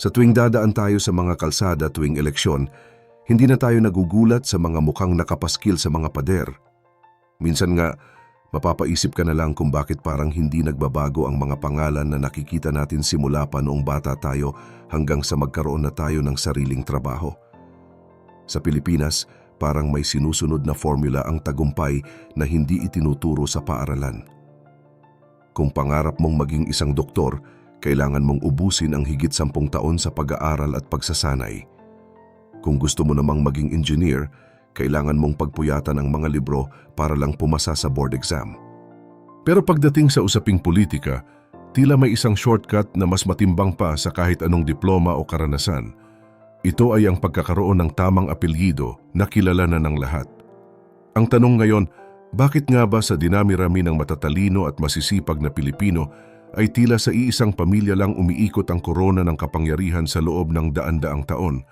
Sa tuwing dadaan tayo sa mga kalsada tuwing eleksyon, hindi na tayo nagugulat sa mga mukhang nakapaskil sa mga pader. Minsan nga, mapapaisip ka na lang kung bakit parang hindi nagbabago ang mga pangalan na nakikita natin simula pa noong bata tayo hanggang sa magkaroon na tayo ng sariling trabaho. Sa Pilipinas, parang may sinusunod na formula ang tagumpay na hindi itinuturo sa paaralan. Kung pangarap mong maging isang doktor, kailangan mong ubusin ang higit 10 taon sa pag-aaral at pagsasanay. Kung gusto mo namang maging engineer, kailangan mong pagpuyatan ang mga libro para lang pumasa sa board exam. Pero pagdating sa usaping politika, tila may isang shortcut na mas matimbang pa sa kahit anong diploma o karanasan. Ito ay ang pagkakaroon ng tamang apelyido na kilala na ng lahat. Ang tanong ngayon, bakit nga ba sa dinami-rami ng matatalino at masisipag na Pilipino ay tila sa iisang pamilya lang umiikot ang korona ng kapangyarihan sa loob ng daan-daang taon?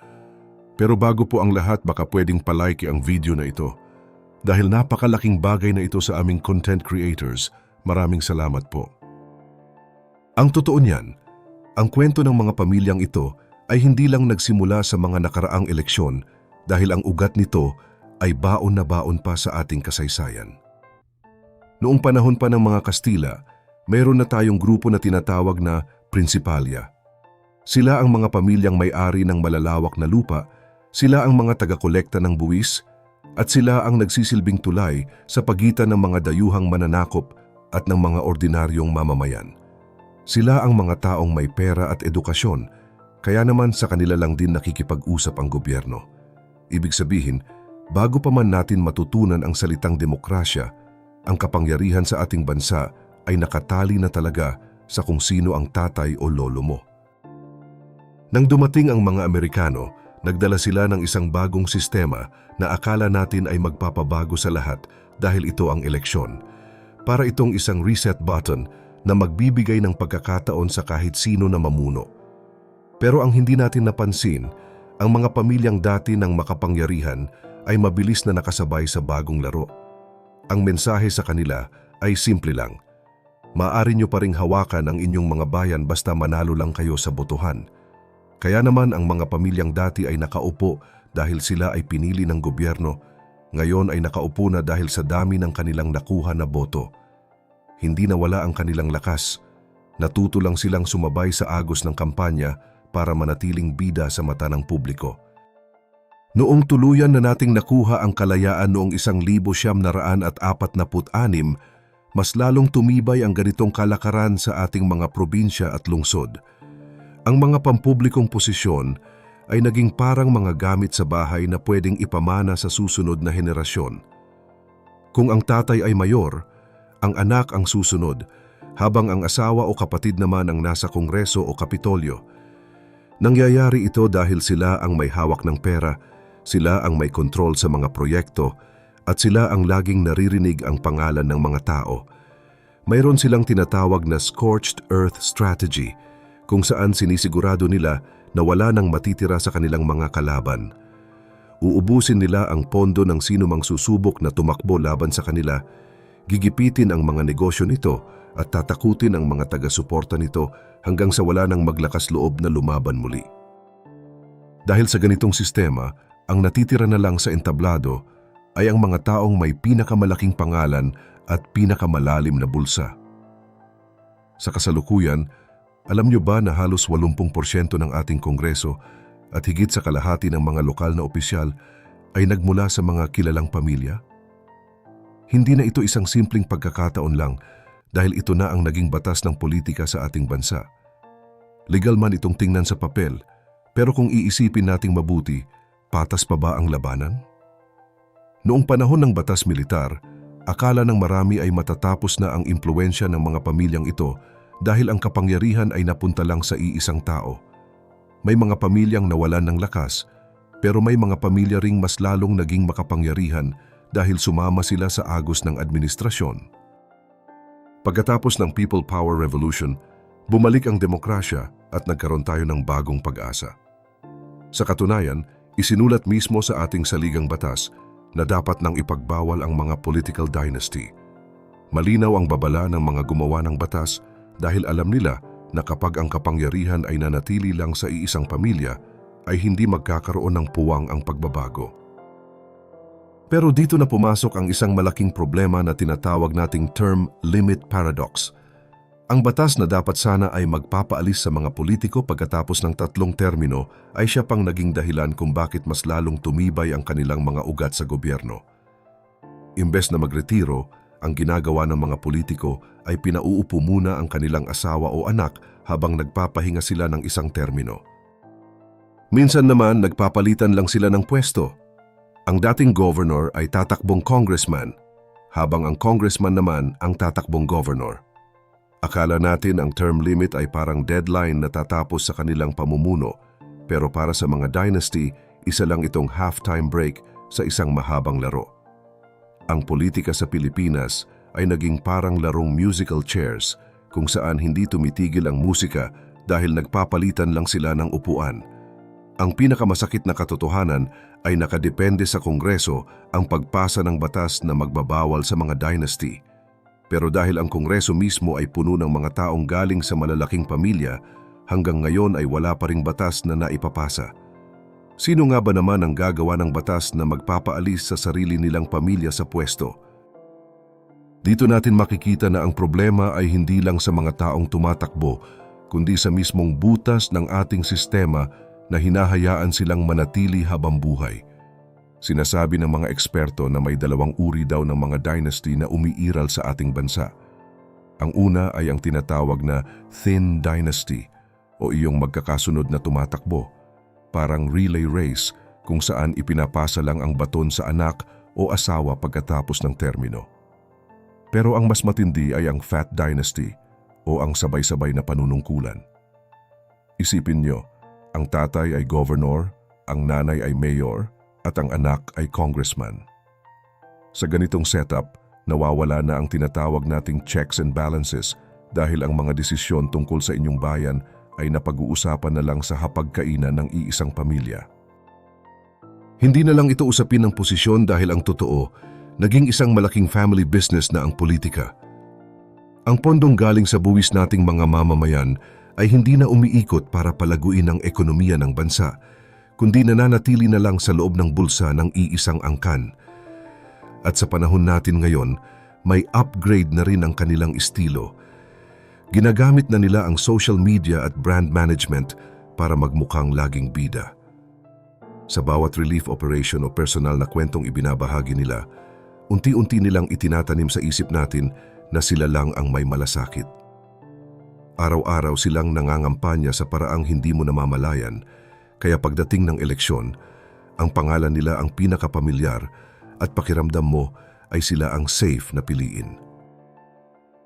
Pero bago po ang lahat, baka pwedeng palike ang video na ito. Dahil napakalaking bagay na ito sa aming content creators, maraming salamat po. Ang totoo niyan, ang kwento ng mga pamilyang ito ay hindi lang nagsimula sa mga nakaraang eleksyon dahil ang ugat nito ay baon na baon pa sa ating kasaysayan. Noong panahon pa ng mga Kastila, mayroon na tayong grupo na tinatawag na Prinsipalya. Sila ang mga pamilyang may-ari ng malalawak na lupa, sila ang mga taga-kolekta ng buwis, at sila ang nagsisilbing tulay sa pagitan ng mga dayuhang mananakop at ng mga ordinaryong mamamayan. Sila ang mga taong may pera at edukasyon, kaya naman sa kanila lang din nakikipag-usap ang gobyerno. Ibig sabihin, bago pa man natin matutunan ang salitang demokrasya, ang kapangyarihan sa ating bansa ay nakatali na talaga sa kung sino ang tatay o lolo mo. Nang dumating ang mga Amerikano, nagdala sila ng isang bagong sistema na akala natin ay magpapabago sa lahat dahil ito ang eleksyon. Para itong isang reset button na magbibigay ng pagkakataon sa kahit sino na mamuno. Pero ang hindi natin napansin, ang mga pamilyang dati ng makapangyarihan ay mabilis na nakasabay sa bagong laro. Ang mensahe sa kanila ay simple lang. Maaari nyo pa ring hawakan ang inyong mga bayan basta manalo lang kayo sa botohan. Kaya naman ang mga pamilyang dati ay nakaupo dahil sila ay pinili ng gobyerno, ngayon ay nakaupo na dahil sa dami ng kanilang nakuha na boto. Hindi nawala ang kanilang lakas, natuto lang silang sumabay sa agos ng kampanya para manatiling bida sa mata ng publiko. Noong tuluyan na nating nakuha ang kalayaan noong 1946, mas lalong tumibay ang ganitong kalakaran sa ating mga probinsya at lungsod. Ang mga pampublikong posisyon ay naging parang mga gamit sa bahay na pwedeng ipamana sa susunod na henerasyon. Kung ang tatay ay mayor, ang anak ang susunod, habang ang asawa o kapatid naman ang nasa kongreso o kapitolyo. Nangyayari ito dahil sila ang may hawak ng pera, sila ang may kontrol sa mga proyekto, at sila ang laging naririnig ang pangalan ng mga tao. Mayroon silang tinatawag na scorched earth strategy, kung saan sinisigurado nila na wala nang matitira sa kanilang mga kalaban. Uubusin nila ang pondo ng sino mang susubok na tumakbo laban sa kanila, gigipitin ang mga negosyo nito at tatakutin ang mga taga-suporta nito hanggang sa wala nang maglakas loob na lumaban muli. Dahil sa ganitong sistema, ang natitira na lang sa entablado ay ang mga taong may pinakamalaking pangalan at pinakamalalim na bulsa. Sa kasalukuyan, alam nyo ba na halos 80% ng ating kongreso at higit sa kalahati ng mga lokal na opisyal ay nagmula sa mga kilalang pamilya? Hindi na ito isang simpleng pagkakataon lang dahil ito na ang naging batas ng politika sa ating bansa. Legal man itong tingnan sa papel, pero kung iisipin nating mabuti, patas pa ba ang labanan? Noong panahon ng batas militar, akala ng marami ay matatapos na ang impluwensya ng mga pamilyang ito dahil ang kapangyarihan ay napunta lang sa iisang tao. May mga pamilyang nawalan ng lakas, pero may mga pamilya ring mas lalong naging makapangyarihan dahil sumama sila sa agos ng administrasyon. Pagkatapos ng People Power Revolution, bumalik ang demokrasya at nagkaroon tayo ng bagong pag-asa. Sa katunayan, isinulat mismo sa ating saligang batas na dapat nang ipagbawal ang mga political dynasty. Malinaw ang babala ng mga gumawa ng batas dahil alam nila na kapag ang kapangyarihan ay nanatili lang sa iisang pamilya, ay hindi magkakaroon ng puwang ang pagbabago. Pero dito na pumasok ang isang malaking problema na tinatawag nating term limit paradox. Ang batas na dapat sana ay magpapaalis sa mga politiko pagkatapos ng 3 termino ay siya pang naging dahilan kung bakit mas lalong tumibay ang kanilang mga ugat sa gobyerno. Imbes na magretiro, ang ginagawa ng mga politiko ay pinauupo muna ang kanilang asawa o anak habang nagpapahinga sila ng 1 termino. Minsan naman nagpapalitan lang sila ng pwesto. Ang dating governor ay tatakbong congressman, habang ang congressman naman ang tatakbong governor. Akala natin ang term limit ay parang deadline na tatapos sa kanilang pamumuno, pero para sa mga dynasty, isa lang itong halftime break sa isang mahabang laro. Ang politika sa Pilipinas ay naging parang larong musical chairs kung saan hindi tumitigil ang musika dahil nagpapalitan lang sila ng upuan. Ang pinakamasakit na katotohanan ay nakadepende sa Kongreso ang pagpasa ng batas na magbabawal sa mga dynasty. Pero dahil ang Kongreso mismo ay puno ng mga taong galing sa malalaking pamilya, hanggang ngayon ay wala pa ring batas na naipapasa. Sino nga ba naman ang gagawa ng batas na magpapaalis sa sarili nilang pamilya sa pwesto? Dito natin makikita na ang problema ay hindi lang sa mga taong tumatakbo, kundi sa mismong butas ng ating sistema na hinahayaan silang manatili habang buhay. Sinasabi ng mga eksperto na may 2 uri daw ng mga dynasty na umiiral sa ating bansa. Ang una ay ang tinatawag na thin dynasty o iyong magkakasunod na tumatakbo, parang relay race kung saan ipinapasa lang ang baton sa anak o asawa pagkatapos ng termino. Pero ang mas matindi ay ang fat dynasty o ang sabay-sabay na panunungkulan. Isipin nyo, ang tatay ay governor, ang nanay ay mayor, at ang anak ay congressman. Sa ganitong setup, nawawala na ang tinatawag nating checks and balances dahil ang mga desisyon tungkol sa inyong bayan ay napag-uusapan na lang sa hapagkainan ng iisang pamilya. Hindi na lang ito usapin ng posisyon dahil ang totoo, naging isang malaking family business na ang politika. Ang pondong galing sa buwis nating mga mamamayan ay hindi na umiikot para palaguin ang ekonomiya ng bansa, kundi nananatili na lang sa loob ng bulsa ng iisang angkan. At sa panahon natin ngayon, may upgrade na rin ang kanilang estilo. Ginagamit na nila ang social media at brand management para magmukhang laging bida. Sa bawat relief operation o personal na kwentong ibinabahagi nila, unti-unti nilang itinatanim sa isip natin na sila lang ang may malasakit. Araw-araw silang nangangampanya sa paraang hindi mo namamalayan, kaya pagdating ng eleksyon, ang pangalan nila ang pinakapamilyar at pakiramdam mo ay sila ang safe na piliin.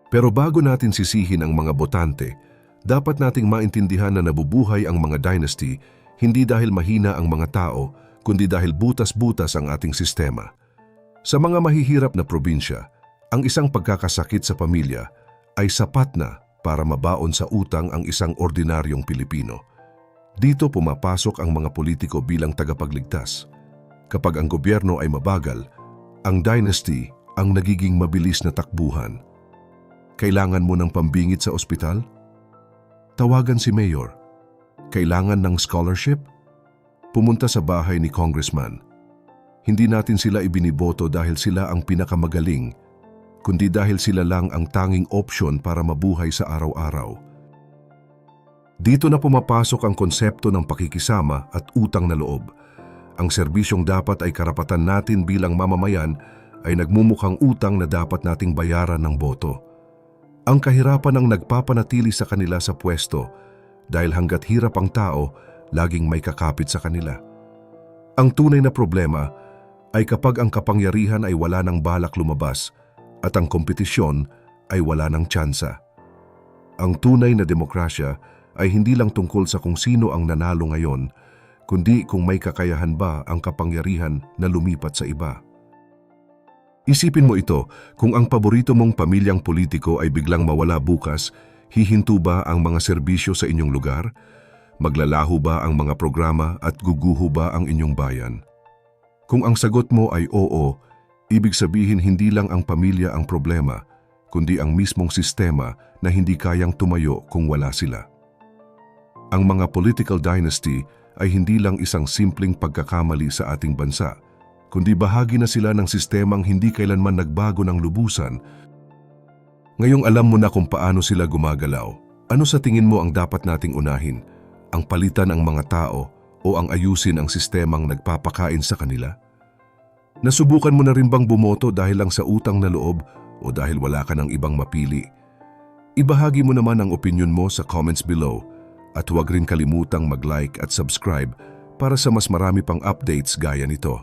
Pero bago natin sisihin ang mga botante, dapat nating maintindihan na nabubuhay ang mga dynasty hindi dahil mahina ang mga tao, kundi dahil butas-butas ang ating sistema. Sa mga mahihirap na probinsya, ang isang pagkakasakit sa pamilya ay sapat na para mabaon sa utang ang isang ordinaryong Pilipino. Dito pumapasok ang mga politiko bilang tagapagligtas. Kapag ang gobyerno ay mabagal, ang dynasty ang nagiging mabilis na takbuhan. Kailangan mo ng pambingit sa ospital? Tawagan si mayor. Kailangan ng scholarship? Pumunta sa bahay ni congressman. Hindi natin sila ibiniboto dahil sila ang pinakamagaling, kundi dahil sila lang ang tanging opsyon para mabuhay sa araw-araw. Dito na pumapasok ang konsepto ng pakikisama at utang na loob. Ang serbisyong dapat ay karapatan natin bilang mamamayan ay nagmumukhang utang na dapat nating bayaran ng boto. Ang kahirapan ang nagpapanatili sa kanila sa pwesto dahil hanggat hirap ang tao, laging may kakapit sa kanila. Ang tunay na problema ay kapag ang kapangyarihan ay wala ng balak lumabas at ang kompetisyon ay wala ng tsansa. Ang tunay na demokrasya ay hindi lang tungkol sa kung sino ang nanalo ngayon, kundi kung may kakayahan ba ang kapangyarihan na lumipat sa iba. Isipin mo ito, kung ang paborito mong pamilyang politiko ay biglang mawala bukas, hihinto ba ang mga serbisyo sa inyong lugar? Maglalaho ba ang mga programa at guguho ba ang inyong bayan? Kung ang sagot mo ay oo, ibig sabihin hindi lang ang pamilya ang problema, kundi ang mismong sistema na hindi kayang tumayo kung wala sila. Ang mga political dynasty ay hindi lang isang simpleng pagkakamali sa ating bansa, kundi bahagi na sila ng sistemang hindi kailanman nagbago ng lubusan. Ngayong alam mo na kung paano sila gumagalaw, ano sa tingin mo ang dapat nating unahin? Ang palitan ang mga tao o ang ayusin ang sistemang nagpapakain sa kanila? Nasubukan mo na rin bang bumoto dahil lang sa utang na loob o dahil wala ka ng ibang mapili? Ibahagi mo naman ang opinion mo sa comments below at huwag rin kalimutang mag-like at subscribe para sa mas marami pang updates gaya nito.